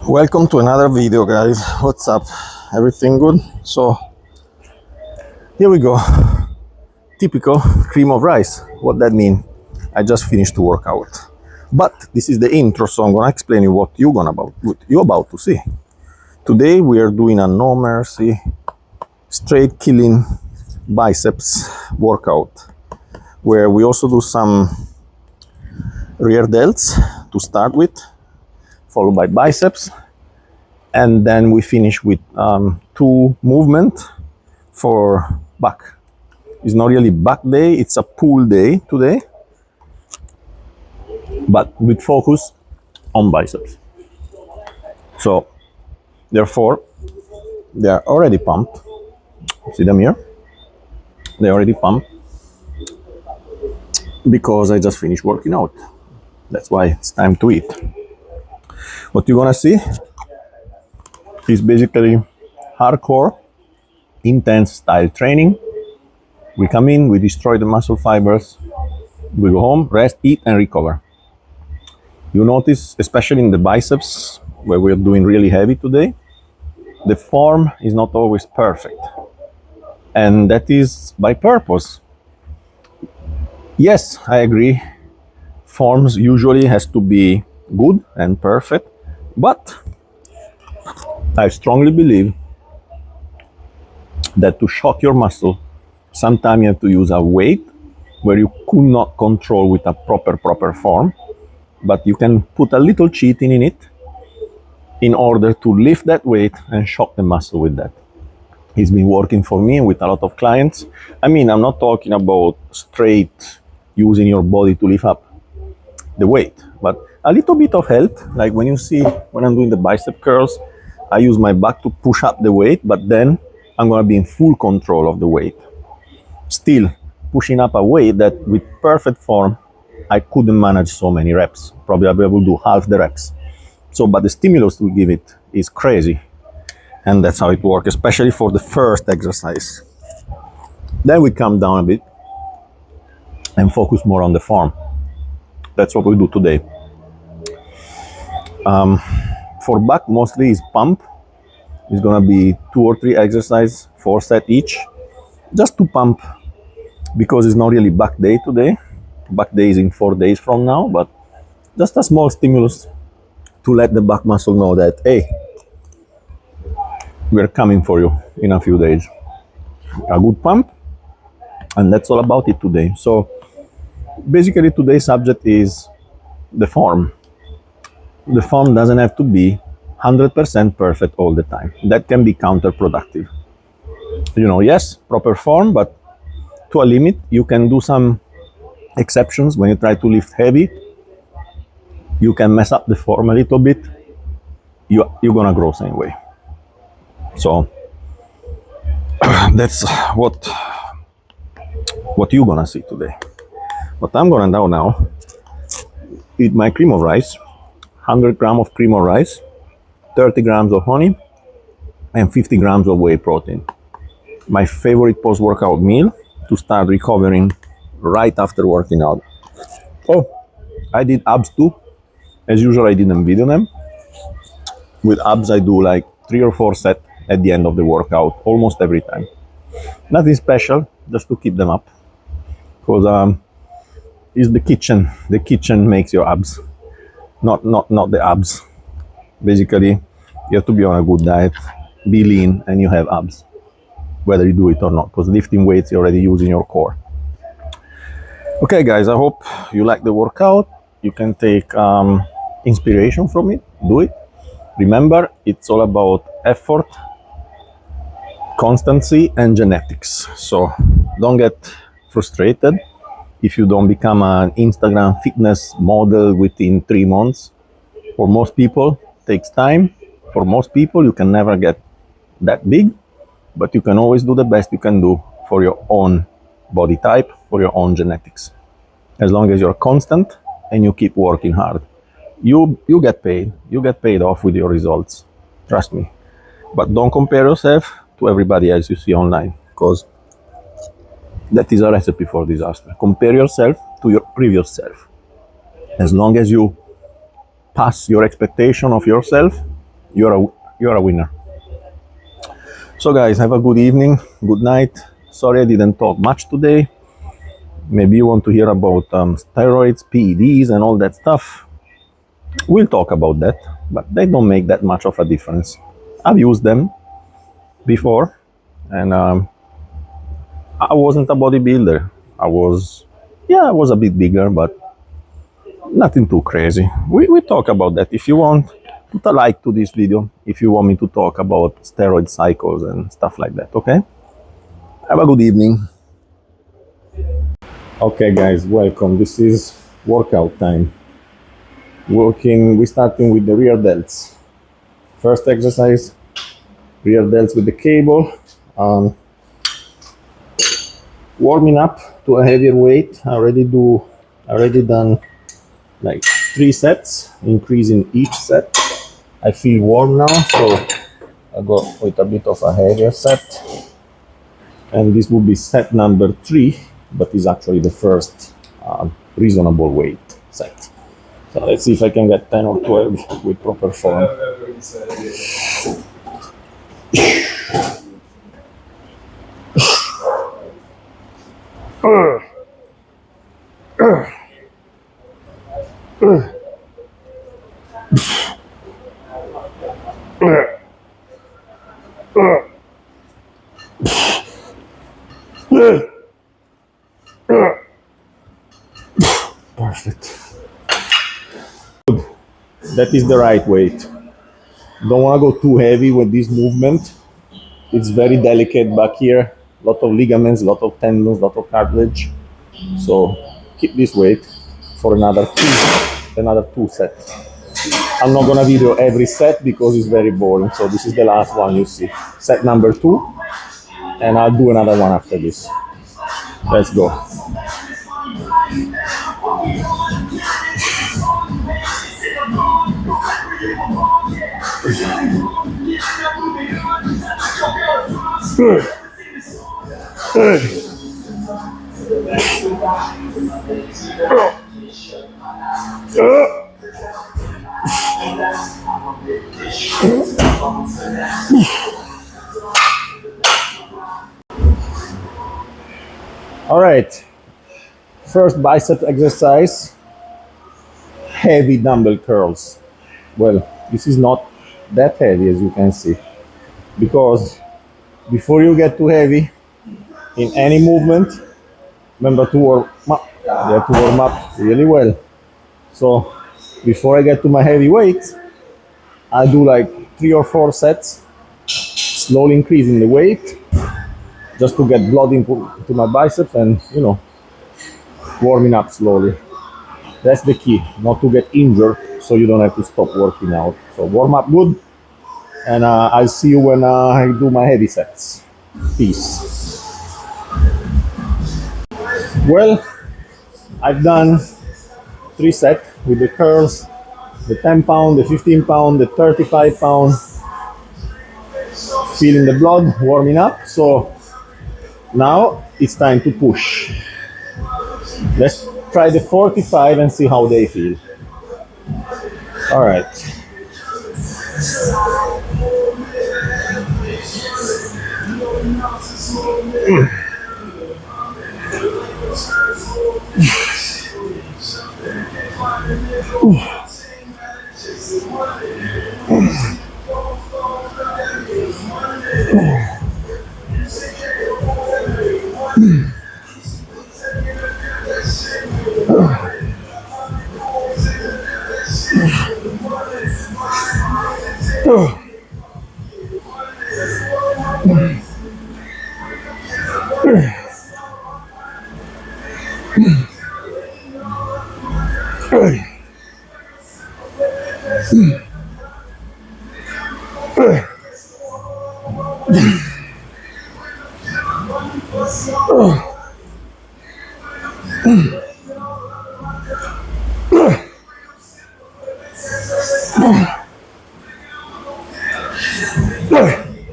Welcome to another video, guys. What's up? Everything good? So here we go. Typical cream of rice. What that mean? I just finished the workout, but this is the intro, so I'm gonna explain you what you're about to see. Today we are doing a no mercy, straight killing biceps workout, where we also do some rear delts to start with, followed by biceps, and then we finish with two movement for back. It's not really back day, it's a pull day today, but with focus on biceps. So therefore they are already pumped. See them here? They're already pumped because I just finished working out. That's why it's time to eat. What you're gonna see is basically hardcore, intense style training. We come in, we destroy the muscle fibers, we go home, rest, eat, and recover. You notice, especially in the biceps, where we're doing really heavy today, the form is not always perfect. And that is by purpose. Yes, I agree. Forms usually has to be good and perfect, but I strongly believe that to shock your muscle, sometimes you have to use a weight where you could not control with a proper form, but you can put a little cheating in it in order to lift that weight and shock the muscle with that. It's been working for me with a lot of clients. I mean, I'm not talking about straight using your body to lift up the weight, but a little bit of help. Like when you see when I'm doing the bicep curls, I use my back to push up the weight, but then I'm gonna be in full control of the weight. Still pushing up a weight that with perfect form, I couldn't manage so many reps. Probably I'll be able to do half the reps. So, but the stimulus we give it is crazy. And that's how it works, especially for the first exercise. Then we come down a bit and focus more on the form. That's what we do today. For back, mostly is pump. It's gonna be 2 or 3 exercises, 4 sets each, just to pump, because it's not really back day today. Back day is in 4 days from now, but just a small stimulus to let the back muscle know that, hey, we're coming for you in a few days. A good pump, and that's all about it today. So basically today's subject is the form. The form doesn't have to be 100% perfect all the time. That can be counterproductive. You know, yes, proper form, but to a limit. You can do some exceptions when you try to lift heavy. You can mess up the form a little bit. You're gonna grow same way. So that's what you're gonna see today. What I'm gonna do now, eat my cream of rice, 100 grams of cream of rice, 30 grams of honey, and 50 grams of whey protein. My favorite post-workout meal to start recovering right after working out. Oh, I did abs too. As usual, I didn't video them. With abs, I do like 3 or 4 sets at the end of the workout, almost every time. Nothing special, just to keep them up. Because it's the kitchen. The kitchen makes your abs, not the abs. Basically, you have to be on a good diet, be lean, and you have abs, whether you do it or not, because lifting weights, you're already using your core. Okay, guys, I hope you like the workout. You can take inspiration from it, do it. Remember, it's all about effort, constancy, and genetics. So don't get frustrated if you don't become an Instagram fitness model within 3 months. For most people, it takes time. For most people, you can never get that big, but you can always do the best you can do for your own body type, for your own genetics. As long as you're constant and you keep working hard, you get paid. You get paid off with your results. Trust me. But don't compare yourself to everybody else you see online, because that is a recipe for disaster. Compare yourself to your previous self. As long as you pass your expectation of yourself, you're a winner. So guys, have a good evening, good night. Sorry I didn't talk much today. Maybe you want to hear about steroids, PEDs, and all that stuff. We'll talk about that, but they don't make that much of a difference. I've used them before, and I wasn't a bodybuilder. I was a bit bigger, but nothing too crazy. We talk about that. If you want, put a like to this video if you want me to talk about steroid cycles and stuff like that, okay? Have a good evening. Okay guys, welcome. This is workout time. We're starting with the rear delts. First exercise, rear delts with the cable. Warming up to a heavier weight. Already done like 3 sets, increasing each set. I feel warm now, so I go with a bit of a heavier set. And this will be set number 3, but is actually the first reasonable weight set. So let's see if I can get 10 or 12 with proper form. Perfect. Good. That is the right weight. Don't want to go too heavy with this movement. It's very delicate back here. A lot of ligaments, a lot of tendons, a lot of cartilage. So keep this weight for another two sets. I'm not gonna video every set because it's very boring. So this is the last one you see. Set number 2, and I'll do another one after this. Let's go. All right, first bicep exercise, heavy dumbbell curls. Well, this is not that heavy as you can see, because before you get too heavy in any movement, remember to warm up. You have to warm up really well. So before I get to my heavy weights, I do like 3 or 4 sets, slowly increasing the weight, just to get blood into my biceps and, warming up slowly. That's the key, not to get injured, so you don't have to stop working out. So warm up good, and I'll see you when I do my heavy sets. Peace. Well, I've done 3 sets with the curls, the 10 pound, the 15 pound, the 35 pound. Feeling the blood, warming up. So now it's time to push. Let's try the 45 and see how they feel. All right.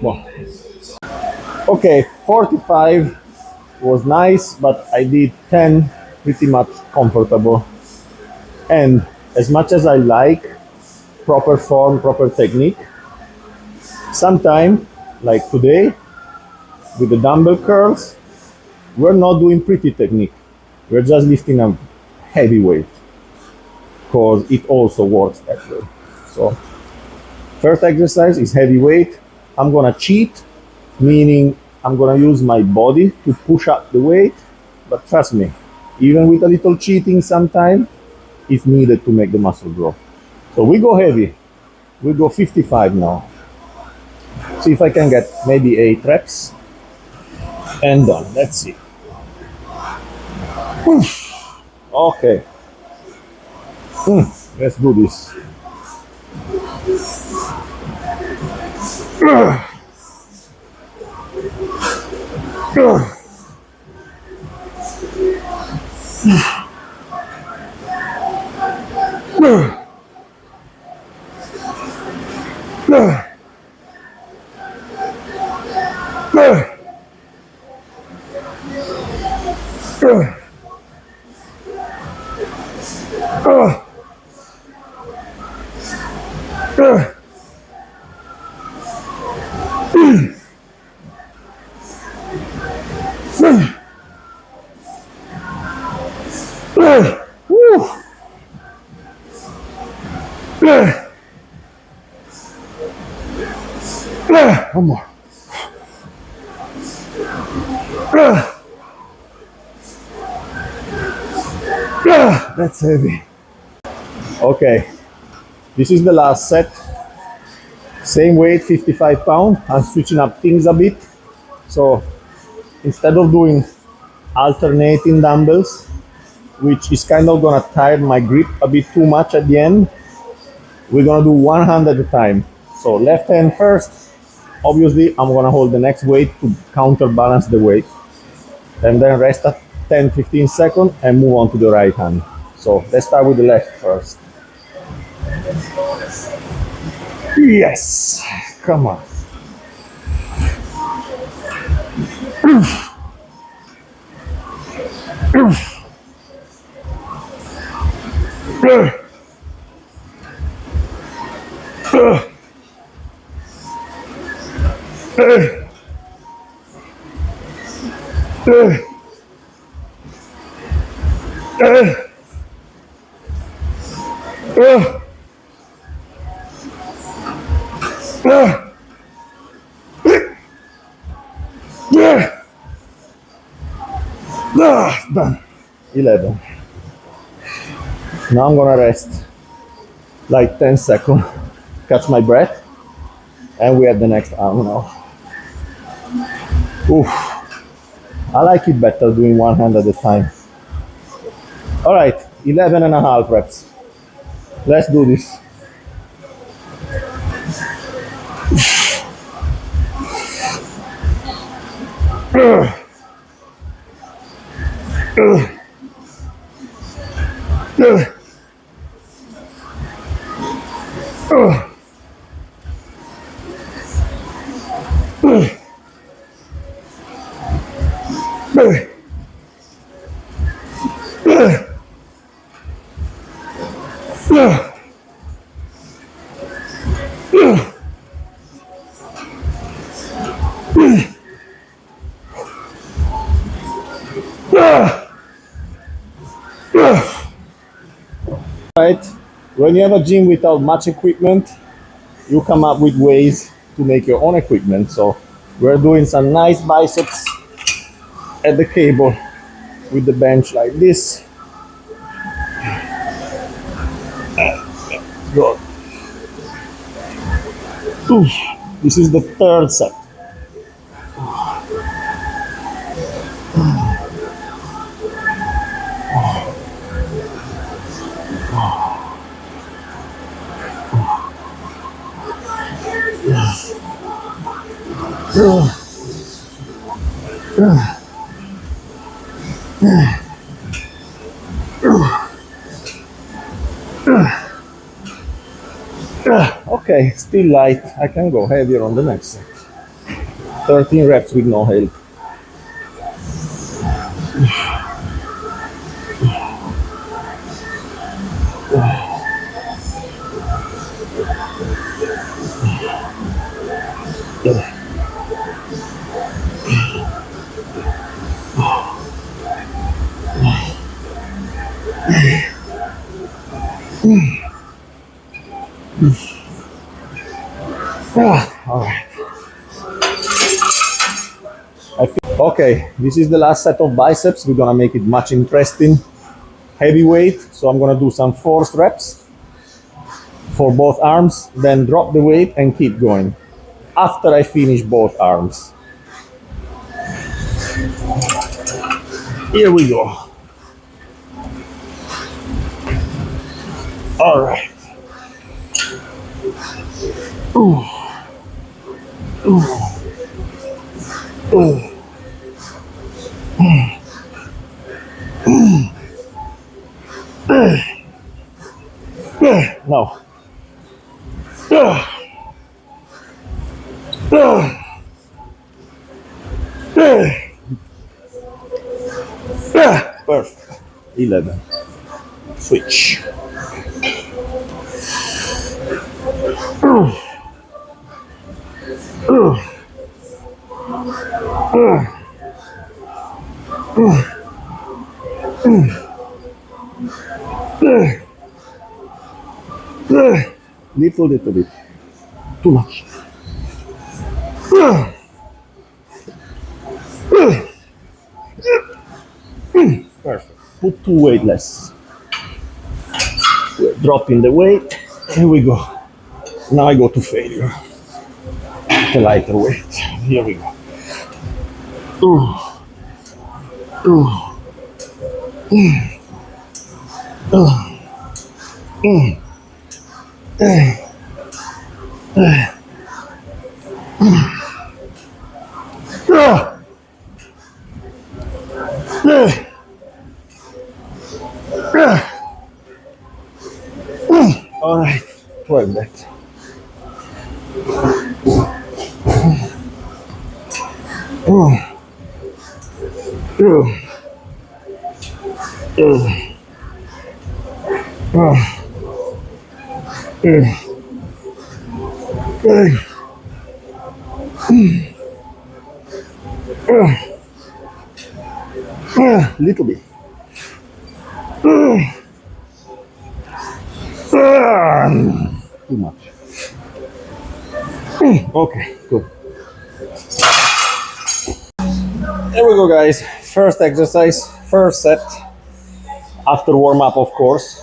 Well, okay, 45 was nice, but I did 10 pretty much comfortable. And as much as I like proper form, proper technique, Sometime, like today, with the dumbbell curls, we're not doing pretty technique. We're just lifting a heavy weight because it also works that way. So first exercise is heavy weight. I'm gonna cheat, meaning I'm gonna use my body to push up the weight. But trust me, even with a little cheating sometime, it's needed to make the muscle grow. So we go heavy. We go 55 now. See if I can get maybe 8 reps and done. Let's see. Okay. Let's do this. One more. That's heavy. Okay, this is the last set. Same weight, 55 pounds. I'm switching up things a bit. So instead of doing alternating dumbbells, which is kind of gonna tire my grip a bit too much at the end, we're gonna do one hand at a time. So left hand first. Obviously, I'm gonna hold the next weight to counterbalance the weight, and then rest at 10-15 seconds and move on to the right hand. So let's start with the left first. Yes, come on. Done. 11. Now I'm gonna rest like 10 seconds, catch my breath, and we have the next arm now. Oof. I like it better doing one hand at a time. All right, 11 and a half reps. Let's do this. Right, when you have a gym without much equipment, you come up with ways to make your own equipment. So we're doing some nice biceps at the cable with the bench like this. Good. Oof. This is the third set. Okay, still light. I can go heavier on the next set. 13 reps with no help. All right. Okay, this is the last set of biceps. We're gonna make it much interesting. Heavy weight, so I'm gonna do some forced reps for both arms, then drop the weight and keep going after I finish both arms. Here we go. All right. Ooh. Ooh. Ooh. No. Perfect. 11. Switch. Little bit. Too much. Perfect. Put two weight less. We're dropping the weight. Here we go. Now I go to failure. The lighter weight. Here we go. Ooh. Ooh. All right, 12 that. Little bit. Too much. Okay, good. There we go, guys. First exercise, first set. After warm up, of course.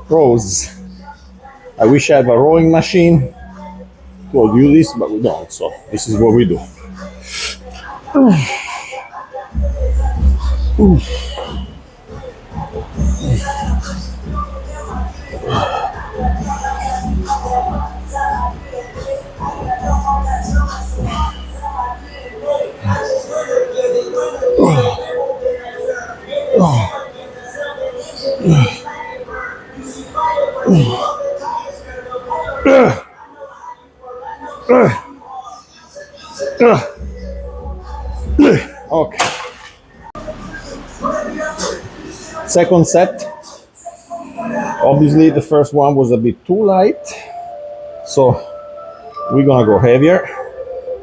Rows. I wish I had a rowing machine to do this, but we don't. So this is what we do. Okay. Second set. Obviously, the first one was a bit too light, so we're gonna go heavier,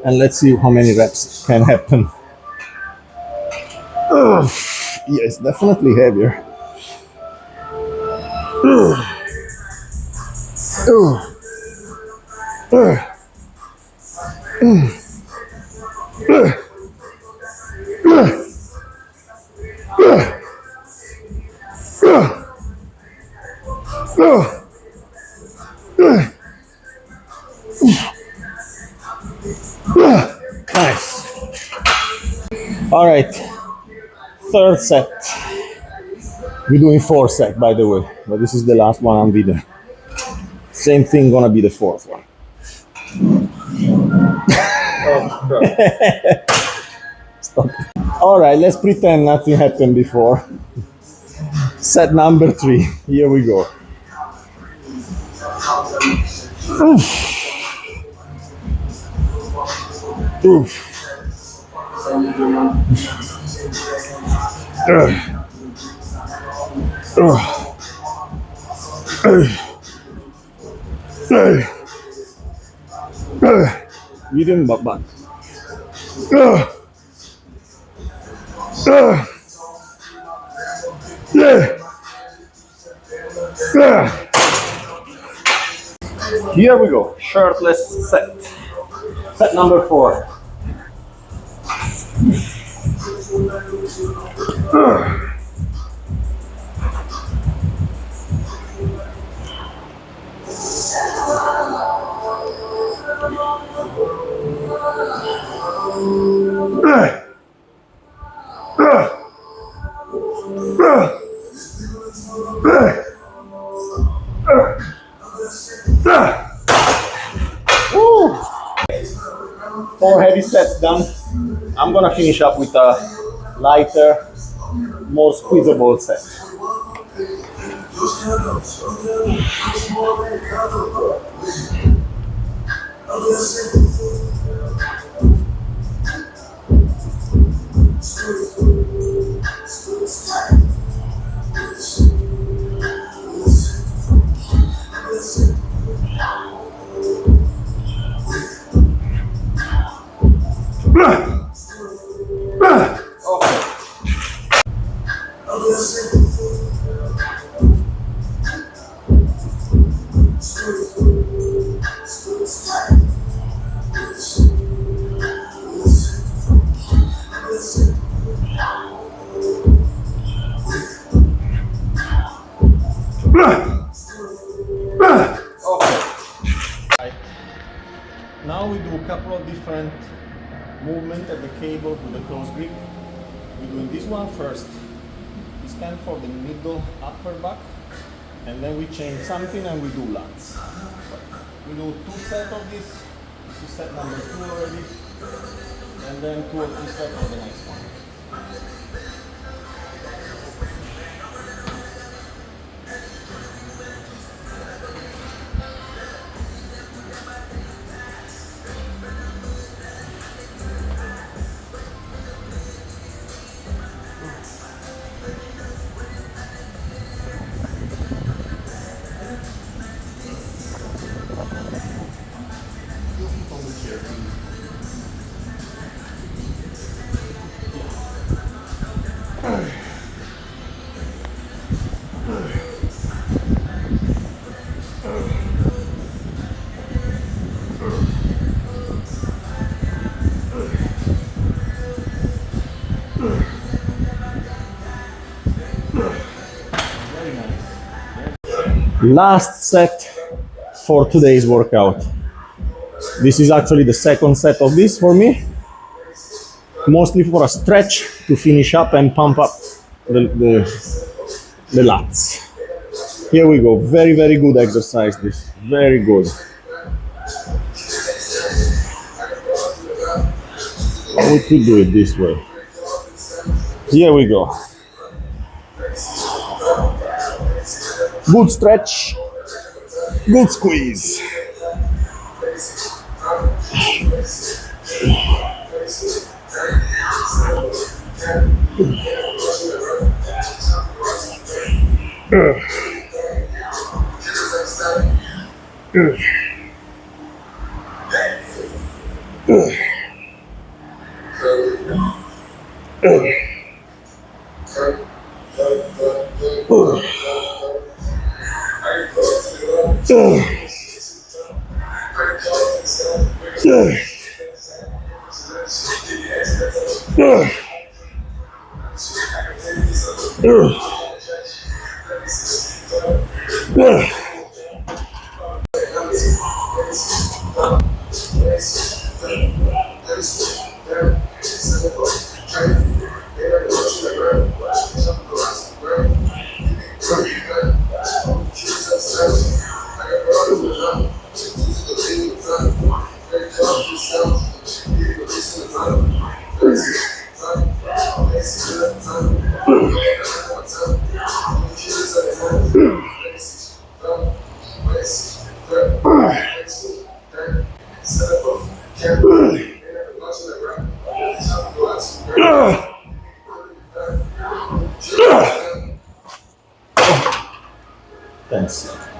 and let's see how many reps can happen. Yes, definitely heavier. Nice. All right, third set. We're doing 4 sets, by the way, but this is the last one on video. Same thing gonna be the fourth one. Stop. All right, let's pretend nothing happened before. Set number 3. Here we go. Oof. Medium but back. Here we go, shirtless set. Set number 4. Woo! 4 heavy sets done. I'm gonna finish up with a lighter, more squeezable set. Now we do a couple of different movements at the cable with the close grip. We're doing this one first. We stand for the middle upper back, and then we change something and we do lats. We do 2 sets of this. This is set number 2 already, and then 2 or 3 sets for the next one. Last set for today's workout. This is actually the second set of this for me, mostly for a stretch to finish up and pump up the lats. Here we go, very good exercise this, very good. We could do it this way. Here we go. Good stretch, good squeeze. Thanks.